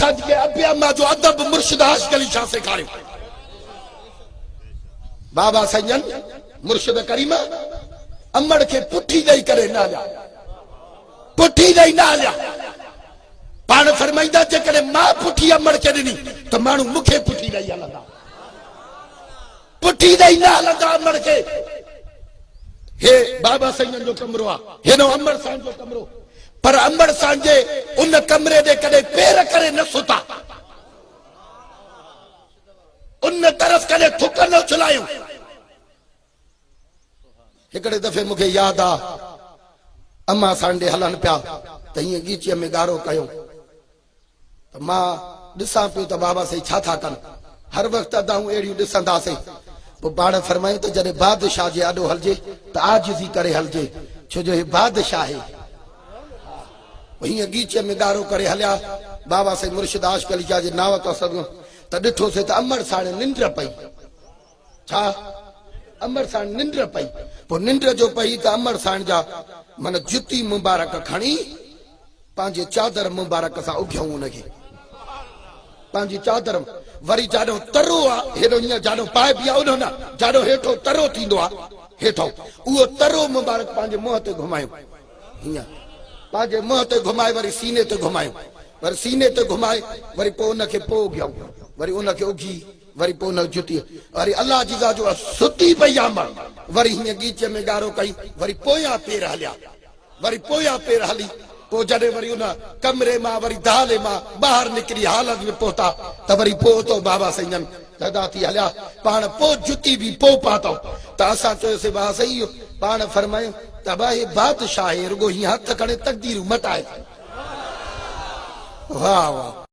असांखे अबे अम्मा जो अदब मुर्शिद आशिक़ अली शाह सेखारियो। बाबा सजन मुर्शिद करीम अमड़ के पुठी ॾेई करे न हलिया, पुठी ॾेई न हलिया। पाण फरमाईंदा जेकॾहिं मां पुठी अमड़ के ॾिनी त माण्हू मूंखे पुठी ॾेई हलंदा, पुठी ॾेई न हलंदा अमड़ के। हे बाबा सजन जो कमरो आहे, हेनो अमड़ सां जो कमरो, पर अमड़ सां जे उन कमरे दे कॾहिं पेर करे न सुता, उन तरफ़ कॾहिं थुक न उछलायूं। हिकिड़े दफ़े मूंखे यादि आहे अम्मा सांडे हलनि पिया त हीअं गीचीअ में ॻारो कयो त मां ॾिसां पियो त बाबा साईं छा था कनि। हर वक़्तु अदाऊं अहिड़ियूं ॾिसंदासीं। पोइ पाण फरमायूं त जॾहिं बादशाह जे आॾो हलिजे त आजिज़ी करे हलिजे, छो जो हे बादशाह आहे। हीअं गीचीअ में ॻारो करे हलिया। बाबा साईं मुर्शिद आशिक़ अली शाह जे नाव था सघूं त ॾिठोसीं त अमड़ साण निंड पई। छा अमड़ साण निंड पई। पोइ निंड जो पई त अमड़ साण जा मन जुती मुबारक खणी पंहिंजे चादर मुबारक सां उघियऊं उनखे, पंहिंजी चादर वरी जाॾो तरो आहे हेॾो हीअं जाॾो पाए बि आहे न, जाॾो हेठो तरो थींदो आहे हेठो, उहो तरो मुबारक पंहिंजे मुंहं ते घुमायूं, हीअं पंहिंजे मुंहं ते घुमाए वरी सीने ते घुमायूं, वरी सीने ते घुमाए वरी पोइ उनखे पोइ उघियऊं, वरी उनखे उघी वरी पोइ उन जुती वरी अलाह जी ज़ात जो सुती पई अमड़, वरी हीअं गीचे में ॻारो कई, वरी पोयां पेर हलिया, वरी पोयां पेर हली। पोइ जॾहिं वरी उन कमरे मां वरी दाले मां ॿाहिरि निकिरी हालत में पहुता त वरी पहुतो बाबा सजन दादा थी हलिया। पाण पोइ जुती बि पोइ पातो त असां चयोसीं वाह सही पाण फरमायूं त भाई बादशाह रुगो हीअं हथ खणे तकदीर मटाए। वाह वाह।